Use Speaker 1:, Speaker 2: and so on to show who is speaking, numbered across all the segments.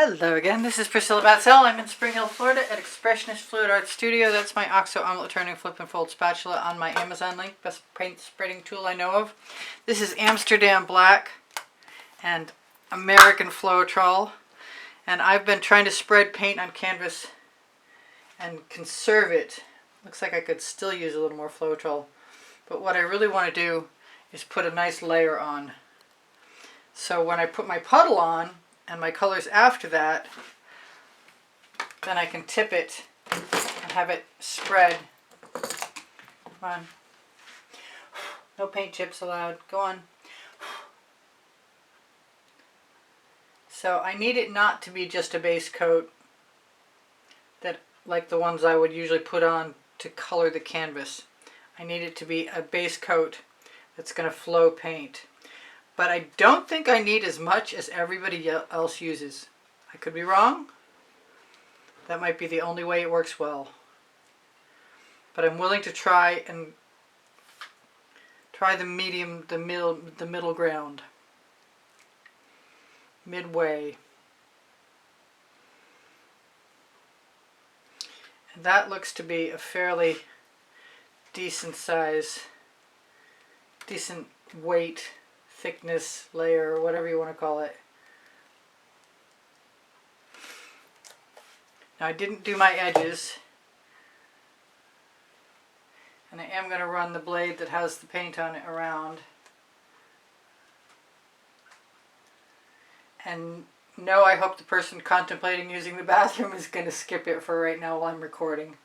Speaker 1: Hello again, this is Priscilla Batzell. I'm in Spring Hill, Florida at Expressionist Fluid Art Studio. That's my OXO omelet turning flip and fold spatula on my Amazon link. Best paint spreading tool I know of. This is Amsterdam Black and American Floetrol. And I've been trying to spread paint on canvas and conserve it. Looks like I could still use a little more Floetrol. But what I really want to do is put a nice layer on. So when I put my puddle on, and my colors after that, then I can tip it and have it spread. Come on. No paint chips allowed. Go on. So I need it not to be just a base coat that like the ones I would usually put on to color the canvas. I need it to be a base coat that's going to flow paint. But I don't think I need as much as everybody else uses. I could be wrong. That might be the only way it works well. But I'm willing to try the medium, the middle ground. Midway. And that looks to be a fairly decent size, decent weight, thickness layer, or whatever you want to call it. Now I didn't do my edges, and I am going to run the blade that has the paint on it around. And no, I hope the person contemplating using the bathroom is going to skip it for right now while I'm recording.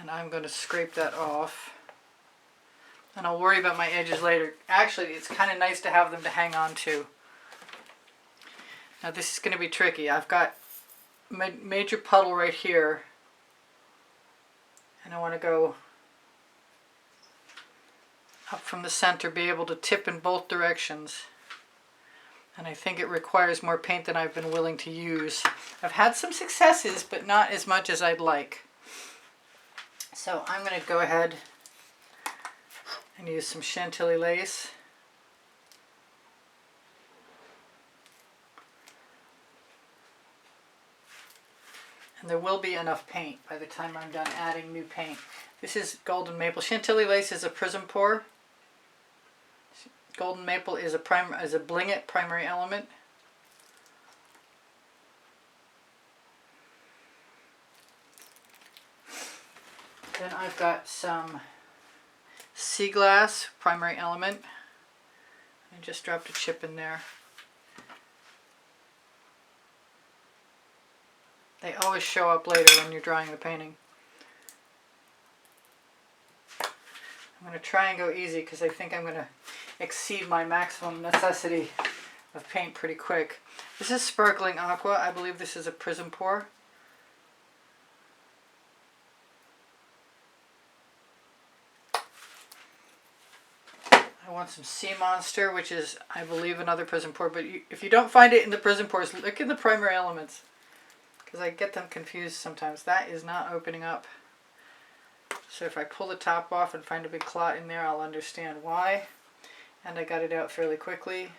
Speaker 1: And I'm going to scrape that off. And I'll worry about my edges later. Actually, it's kind of nice to have them to hang on to. Now this is going to be tricky. I've got my major puddle right here. And I want to go up from the center, be able to tip in both directions. And I think it requires more paint than I've been willing to use. I've had some successes, but not as much as I'd like. So I'm going to go ahead and use some Chantilly lace. And there will be enough paint by the time I'm done adding new paint. This is golden maple. Chantilly lace is a Prizm pour. Golden maple is a Bling it primary element. Then I've got some Seaglass primary element. I just dropped a chip in there. They always show up later when you're drying the painting. I'm going to try and go easy because I think I'm going to exceed my maximum necessity of paint pretty quick. This is Sparkling Aqua. I believe this is a Prizm pour. I want some SeaMonster, which is, I believe, another Prizm pour. But if you don't find it in the Prizm pours, look in the Primary Elements. Because I get them confused sometimes. That is not opening up. So if I pull the top off and find a big clot in there, I'll understand why. And I got it out fairly quickly.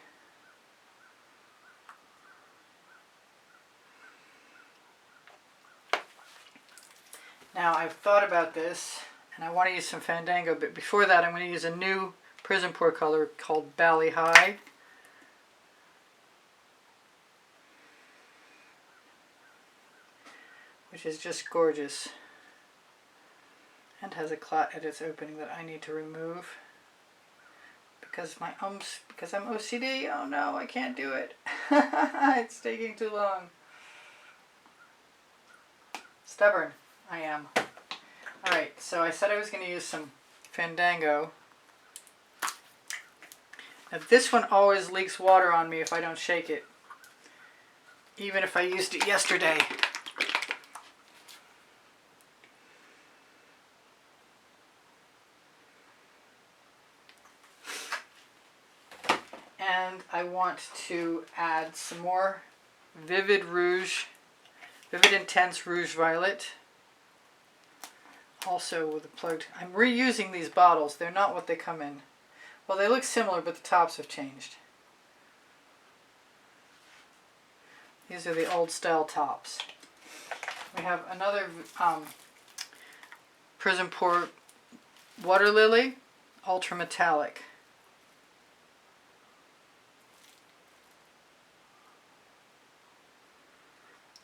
Speaker 1: Now I've thought about this, and I want to use some Fandango, but before that I'm going to use a new Prizm pour color called Bali Hi. Which is just gorgeous. And has a clot at its opening that I need to remove. Because I'm OCD. Oh no, I can't do it. It's taking too long. Stubborn, I am. Alright, so I said I was going to use some Fandango. Now this one always leaks water on me if I don't shake it. Even if I used it yesterday. And I want to add some more Vivid Intense Rouge Violet. Also with a plugged. I'm reusing these bottles. They're not what they come in. Well, they look similar, but the tops have changed. These are the old style tops. We have another Prizm Port Waterlily Ultra Metallic.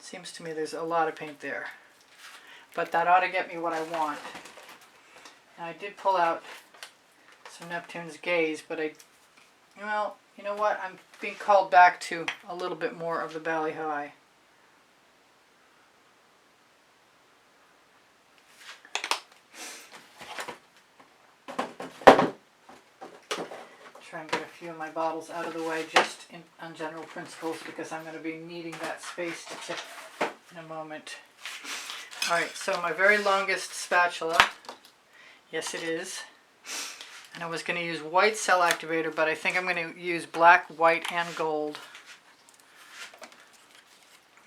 Speaker 1: Seems to me there's a lot of paint there, but that ought to get me what I want. And I did pull out some Neptune's Gaze, but well, you know what? I'm being called back to a little bit more of the Bali-Hi. Try and get a few of my bottles out of the way just on general principles, because I'm going to be needing that space to tip in a moment. Alright, so my very longest spatula, yes it is, and I was going to use white cell activator, but I think I'm going to use black, white, and gold.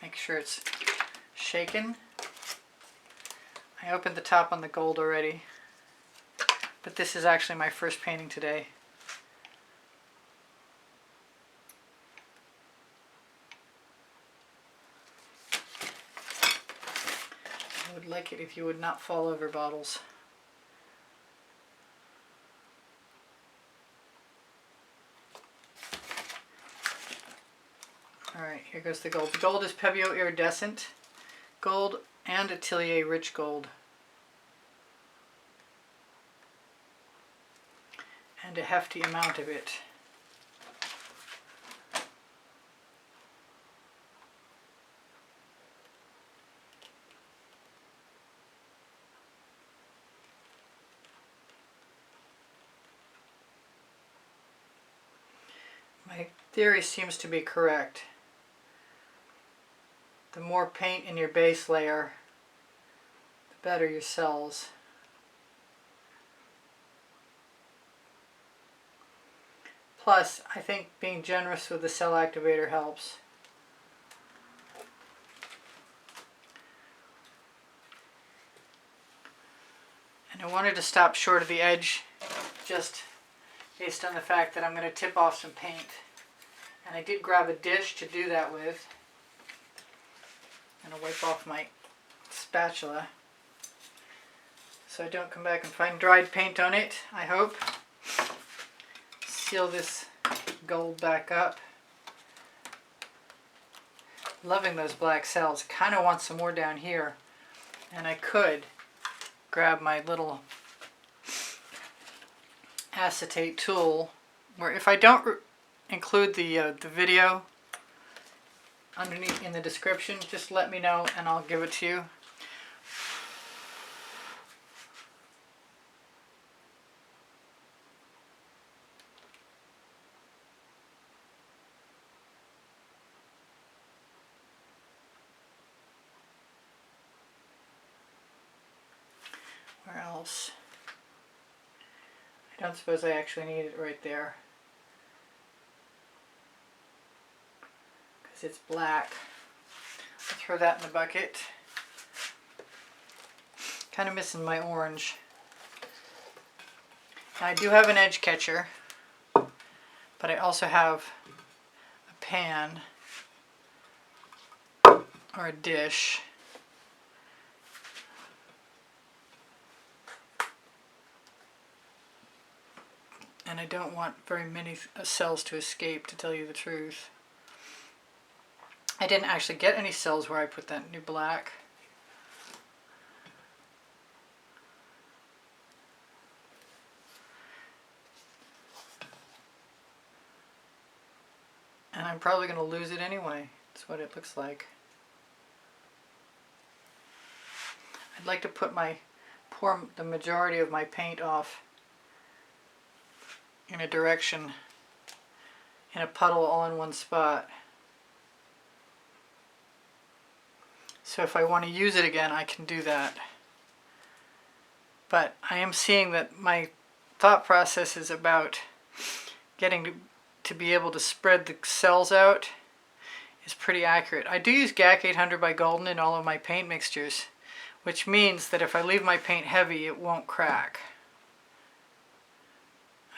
Speaker 1: Make sure it's shaken. I opened the top on the gold already, but this is actually my first painting today. I would like it if you would not fall over bottles. Alright, here goes the gold. The gold is Pebeo Iridescent Gold and Atelier Rich Gold. And a hefty amount of it. My theory seems to be correct. The more paint in your base layer, the better your cells. Plus, I think being generous with the cell activator helps. And I wanted to stop short of the edge, just based on the fact that I'm going to tip off some paint. And I did grab a dish to do that with. I'm going to wipe off my spatula so I don't come back and find dried paint on it, I hope. Seal this gold back up. Loving those black cells. Kind of want some more down here. And I could grab my little acetate tool, where if I don't include the video underneath in the description, just let me know and I'll give it to you. Where else? I don't suppose I actually need it right there, because it's black. I'll throw that in the bucket. Kind of missing my orange. Now, I do have an edge catcher, but I also have a pan or a dish. And I don't want very many cells to escape, to tell you the truth. I didn't actually get any cells where I put that new black. And I'm probably going to lose it anyway. That's what it looks like. I'd like to pour the majority of my paint off in a direction, in a puddle all in one spot. So if I want to use it again, I can do that. But I am seeing that my thought process is about getting to be able to spread the cells out is pretty accurate. I do use GAC 800 by Golden in all of my paint mixtures, which means that if I leave my paint heavy, it won't crack.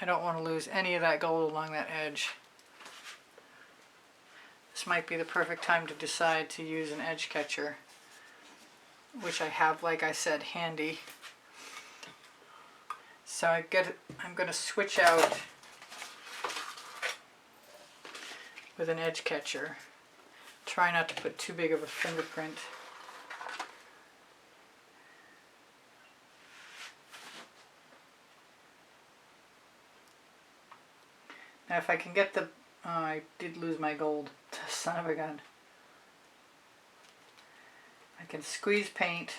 Speaker 1: I don't want to lose any of that gold along that edge. this might be the perfect time to decide to use an edge catcher, which I have, like I said, handy. So I'm going to switch out with an edge catcher. Try not to put too big of a fingerprint. Now if I can get the, I did lose my gold, son of a gun. I can squeeze paint,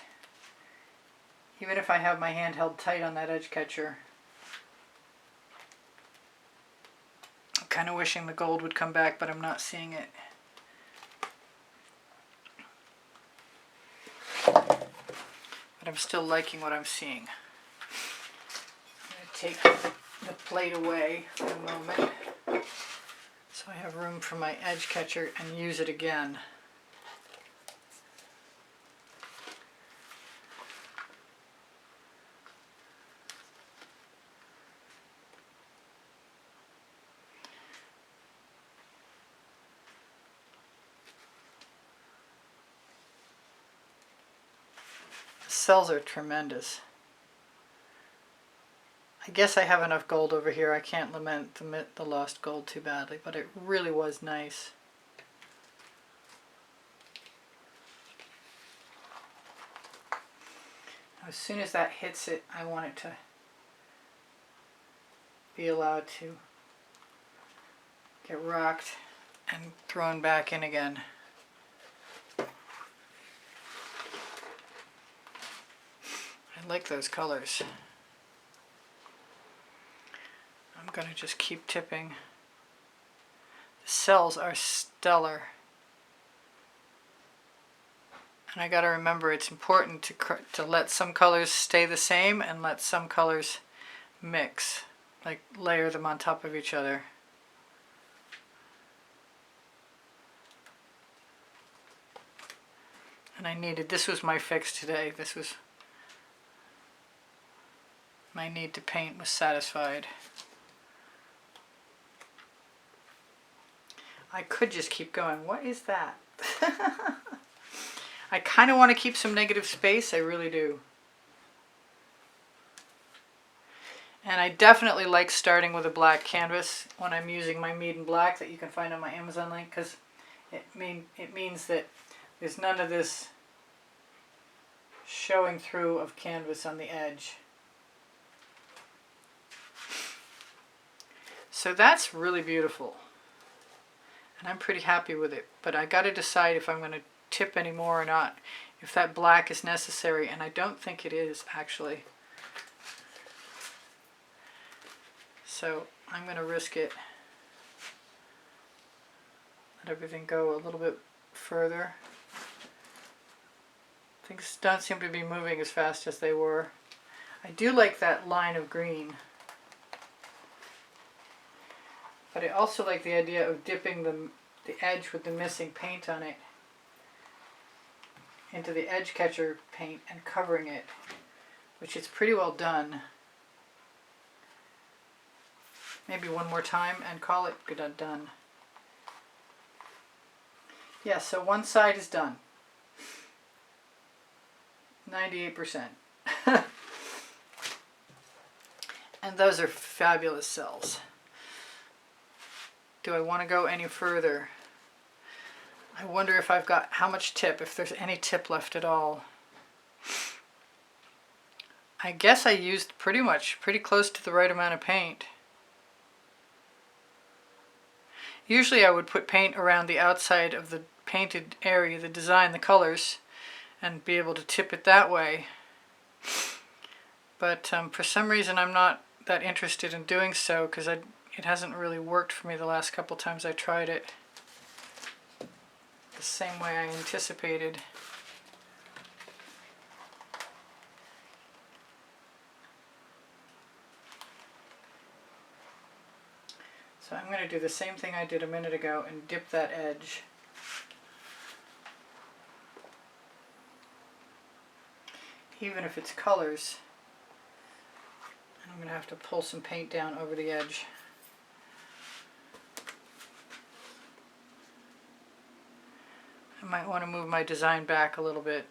Speaker 1: even if I have my hand held tight on that edge catcher. I'm kind of wishing the gold would come back, but I'm not seeing it. But I'm still liking what I'm seeing. I'm going to take the plate away for a moment so I have room for my edge catcher and use it again. The cells are tremendous. I guess I have enough gold over here. I can't lament the lost gold too badly, but it really was nice. As soon as that hits it, I want it to be allowed to get rocked and thrown back in again. I like those colors. I'm going to just keep tipping. The cells are stellar. And I got to remember it's important to let some colors stay the same and let some colors mix, like layer them on top of each other. And this was my fix today. This was my need to paint was satisfied. I could just keep going. What is that? I kind of want to keep some negative space. I really do. And I definitely like starting with a black canvas when I'm using my Mead & Black that you can find on my Amazon link, because it means that there's none of this showing through of canvas on the edge. So that's really beautiful. And I'm pretty happy with it, but I got to decide if I'm going to tip any more or not, if that black is necessary, and I don't think it is actually. So I'm going to risk it. Let everything go a little bit further. Things don't seem to be moving as fast as they were. I do like that line of green. But I also like the idea of dipping the edge with the missing paint on it into the edge catcher paint and covering it, which is pretty well done. Maybe one more time and call it done. Yeah, so one side is done. 98%. And those are fabulous cells. Do I want to go any further? I wonder if I've got how much tip, if there's any tip left at all. I guess I used pretty close to the right amount of paint. Usually I would put paint around the outside of the painted area, the design, the colors, and be able to tip it that way. But for some reason I'm not that interested in doing so, because it hasn't really worked for me the last couple times I tried it the same way I anticipated. So I'm going to do the same thing I did a minute ago and dip that edge. Even if it's colors, I'm going to have to pull some paint down over the edge. I might want to move my design back a little bit.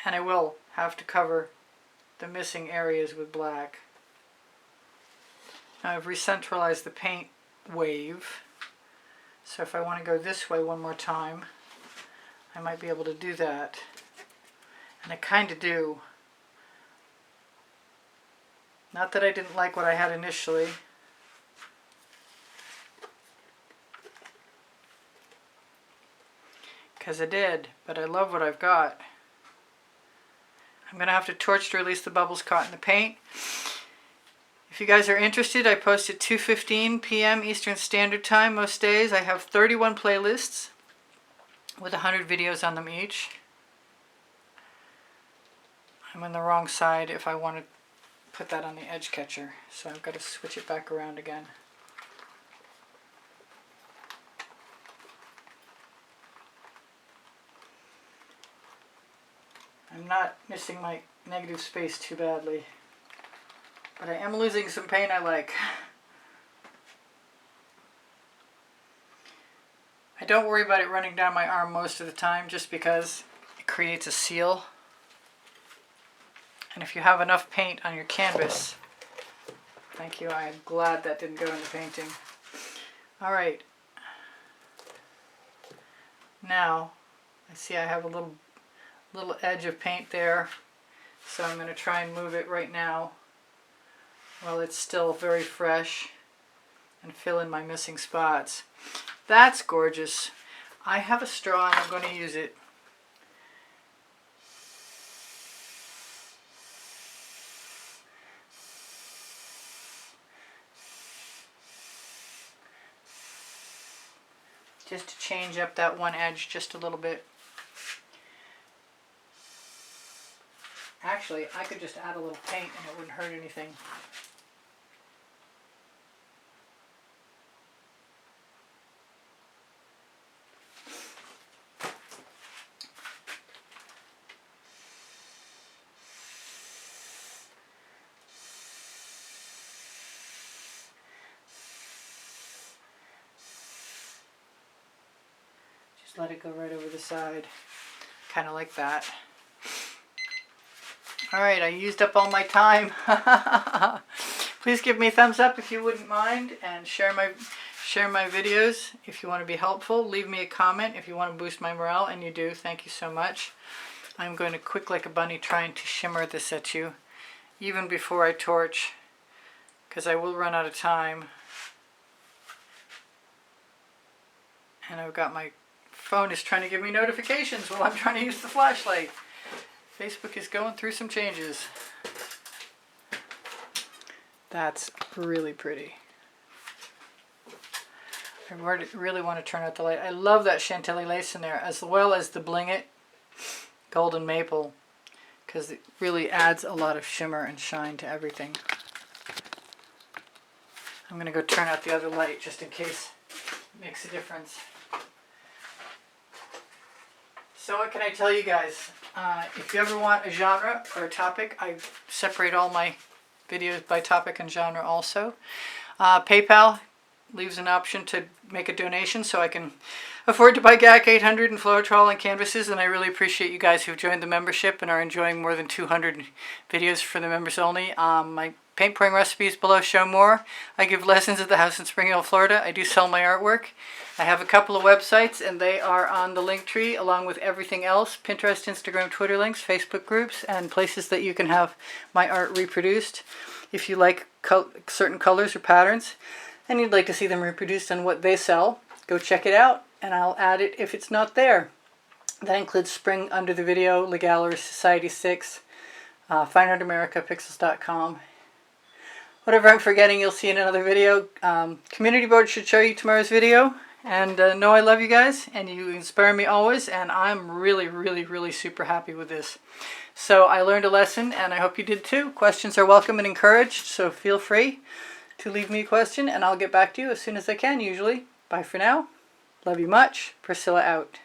Speaker 1: And I will have to cover the missing areas with black. Now I've recentralized the paint wave, so if I want to go this way one more time, I might be able to do that. And I kind of do. Not that I didn't like what I had initially. Because I did, but I love what I've got. I'm going to have to torch to release the bubbles caught in the paint. If you guys are interested, I post at 2:15 p.m. Eastern Standard Time most days. I have 31 playlists with 100 videos on them each. I'm on the wrong side if I want to put that on the edge catcher, so I've got to switch it back around again. I'm not missing my negative space too badly, but I am losing some paint I like. I don't worry about it running down my arm most of the time just because it creates a seal. And if you have enough paint on your canvas, thank you, I'm glad that didn't go into painting. Alright, now I see I have a little edge of paint there, so I'm going to try and move it right now while it's still very fresh and fill in my missing spots. That's gorgeous. I have a straw and I'm going to use it. Just to change up that one edge just a little bit. Actually, I could just add a little paint and it wouldn't hurt anything. Just let it go right over the side, kind of like that. Alright, I used up all my time. Please give me a thumbs up if you wouldn't mind, and share my videos if you want to be helpful. Leave me a comment if you want to boost my morale, and you do. Thank you so much. I'm going to quick like a bunny trying to shimmer this at you, even before I torch, because I will run out of time. And I've got my phone is trying to give me notifications while I'm trying to use the flashlight. Facebook is going through some changes. That's really pretty. I really want to turn out the light. I love that Chantilly lace in there, as well as the Bling It Golden Maple, because it really adds a lot of shimmer and shine to everything. I'm going to go turn out the other light just in case it makes a difference. So what can I tell you guys? If you ever want a genre or a topic, I separate all my videos by topic and genre also. PayPal leaves an option to make a donation so I can afford to buy GAC 800 and Floetrol and canvases, and I really appreciate you guys who've joined the membership and are enjoying more than 200 videos for the members only. My paint pouring recipes below show more. I give lessons at the house in Spring Hill, Florida. I do sell my artwork. I have a couple of websites, and they are on the link tree along with everything else: Pinterest, Instagram, Twitter links, Facebook groups, and places that you can have my art reproduced. If you like certain colors or patterns and you'd like to see them reproduced on what they sell, go check it out, and I'll add it if it's not there. That includes Spring under the video, Legallery, Society 6, Fine Art America, Pixels.com. Whatever I'm forgetting, you'll see in another video. Community board should show you tomorrow's video. And know I love you guys, and you inspire me always, and I'm really, really, really super happy with this. So I learned a lesson, and I hope you did too. Questions are welcome and encouraged, so feel free to leave me a question, and I'll get back to you as soon as I can, usually. Bye for now. Love you much. Priscilla out.